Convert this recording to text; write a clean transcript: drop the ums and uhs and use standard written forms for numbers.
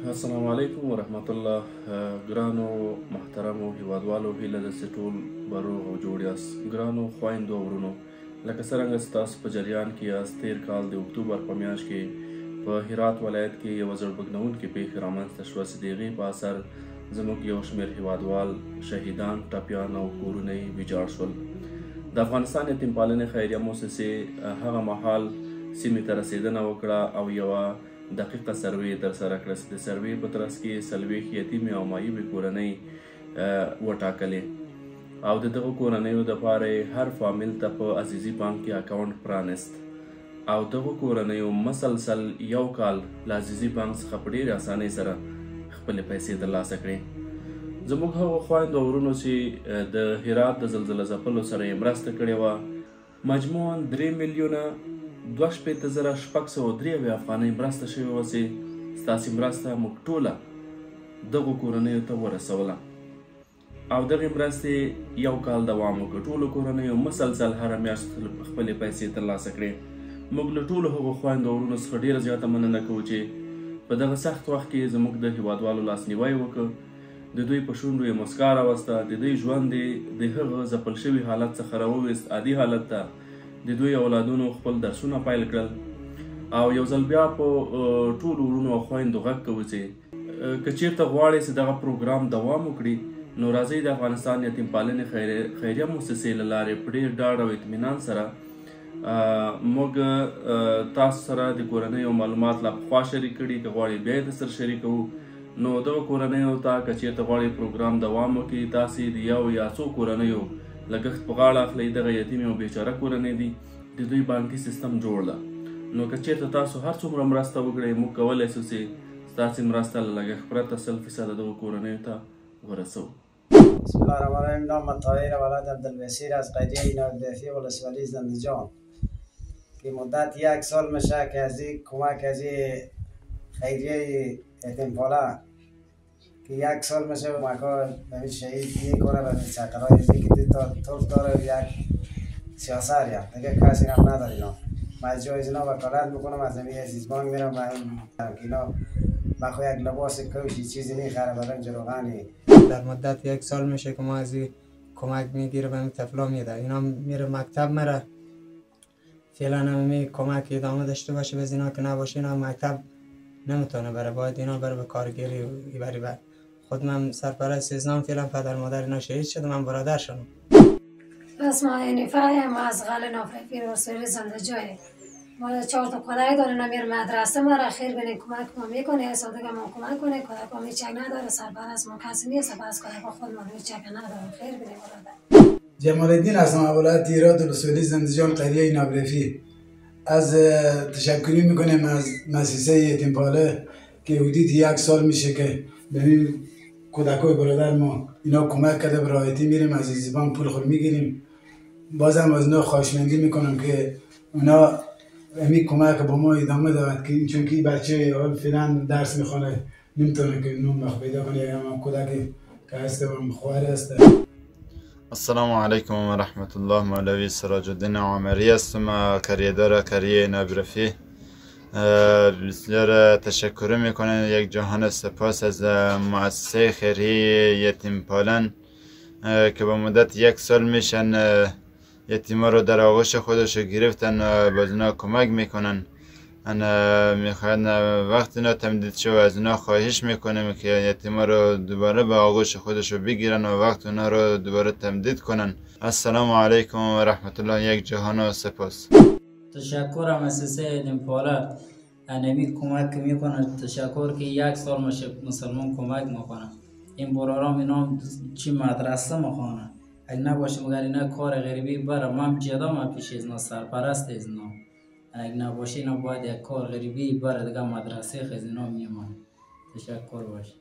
السلام علیکم ورحمت الله. ګرانو محترمو هیوادوالو، هیله ده چې ټول به روغ او جوړ یاست. ګرانو خویندو او ورونو، لکه څرنګه چې تاسو په جریان کې یاست، تیر کال د اکتوبر په میاشت کې په هرات ولایت کې یوه زړه پیښه رامنځته شوه چې د هغې په اثر زموږ یو شمېر هیوادوال شهیدان، ټپیان او کورونه یې ویجاړ شول. د افغانستان یتیم پالنې خیریه موسسې هغه مهال سیمې ته رسېدنه وکړه او یوه دقیقه سروې ترسره کړه چې د سروې په ترڅ کې 40 یتیمې او معیوبې کورنۍ وټاکلې او د دغو کورنیو دپاره هر فامیل ته په عزیزي بانک کې اکاونټ پرانست او دغو کورنیو مسلسل یو کال له عزیزي بانک څخه په ډېرې اسانۍ سره خپلې پیسې ترلاسه کړې. زموږ هغو خویندو او ورونو چې د هرات د زلزله ځپلو سره یې مرسته کړې وه، مجموعاً 3,62,603 افغانۍ مرسته شوې وه چې ستاسې مرسته موږ ټوله دغو کورنیو ته ورسوله او دغې مرستې یو کال دوام وکړ. ټولو کورنیو مسلسل هره میاشت خپلې پیسې ترلاسه کړې. موږ له ټولو هغو خویندو او ورونو څخه ډېره زیاته مننه کوو چې په دغه سخت وخت کې زموږ د هیوادوالو لاسنیوی وکړ، د دوی په شونډو یې مسکا راوسته، د دوی ژوند یې د هغه ځپل شوي حالت څخه راوویست عادي حالت ته، د دوی اولادونو خپل درسونه پیل کړل او یو ځل بیا په ټولو ورونو او خویندو غږ کوو چې که چېرته غواړئ چې دغه پروګرام دوام وکړي نو راځئ د افغانستان یتیم پالنې خیریه موسسې له لارې په ډېر ډاډ او اطمینان سره موږ تاسو سره د کورنیو معلومات لا پخوا شریک کړي. که غواړئ بیا یې درسره شریکوو نو دغه کورنیو ته که چېرته غواړئ پروګرام دوام وکړي، تاسې د یو یا څو کورنیو لګښت په غاړه اخلئ. دغه یتیمې او بیچاره کورنۍ دي، د دوی بانکي سیستم جوړ ده، نو که چېرته تاسو هر څومره مرسته وکړئ موږ کولی شو چې ستاسې مرسته له لګښت پرته 100% دغو کورنیو ته ورسوو. بسم الله الرحمن الرحیم. نام طاهر ولد عبدالبصیر از قریه نادرفی ولسوالی زندجان که مدت 1 سال میشه که از این کمک از خیریه یتیم پاله که 1 سال میشه کمک‌ها به شهید میکنه و چکرهای که تا توف داره یک سیاست یا دیگه کسی هم نداره. اینا من جای اینا وکالت میکنم، از زمین عزیز بانک میرم و اینا بخواه یک لباس کوشی چیزی میخره برنج روغنی. در مدت 1 سال میشه که ما از این کمک میگیره و این طفلا میده. اینا میره مکتب میره، فعلا هم کمک ادامه داشته باشه. به اینا که نباشه اینا مکتب نمیتونه بره، باید اینا بره به کارگری بری. بعد خود من سرپرست ازنام، فعلا پدر مادر اینا شهید شده، من برادرشونم. اسماء نفاعی ما از غال نافرفی رسولی زندجای ما 4 تا کودک داره، نمیر مدرسه ما را خیر بینه کمک ما میکنه، سادگه ما کمک کنه. کودک ما چک نداره، سرپرست ما کسی نیست، بس کودک خود ما چک نداره. خیر بینه برادر. جمال الدین هستم، ولایت هرات رسولی زندجان قریه نابرفی. از تشکری میکنیم از مؤسسه یتیم پاله که حدود 1 سال میشه که به این کودکای برادر ما اینا کمک کرده. به راحتی میریم از عزیزی بانک پول خود میگیریم. بازم از اینا خواهشمندی میکنم که اونا همین کمک با ما ادامه داد که چون که بچه فعلا درس میخونه نمیتونه که نون وقت پیدا کنه، یا هم کودکی که هسته و خوار هسته. السلام علیکم و رحمت الله. مولوی سراج الدین عامری هستم، کریه‌دار کریه نابرفی. بسیار تشکر میکنم، یک جهان سپاس از مؤسسه خیریه یتیم پالن که با مدت 1 سال میشن یتیما رو در آغوش خودش گرفتن و باز اینا کمک میکنن. انا میخواین وقت اینا تمدید شو از اینا خواهش میکنیم که یتیما رو دوباره به آغوش خودش بگیرن و وقت اونا رو دوباره تمدید کنن. السلام علیکم و رحمت الله. یک جهان سپاس. تشکر مؤسسه یتیم پاله انمی کمک میکنه. تشکر که 1 سال مسلمان کمک میکنه. این برارام اینا چی مدرسه میخوانه، اگه نباشه مگر اینا کار غریبی بره. من جدا من پیش از اینا سرپرست از اینا، اگه نباشه اینا باید یک کار غریبی بره دیگه مدرسه خز اینا میمانه. تشکر باشه.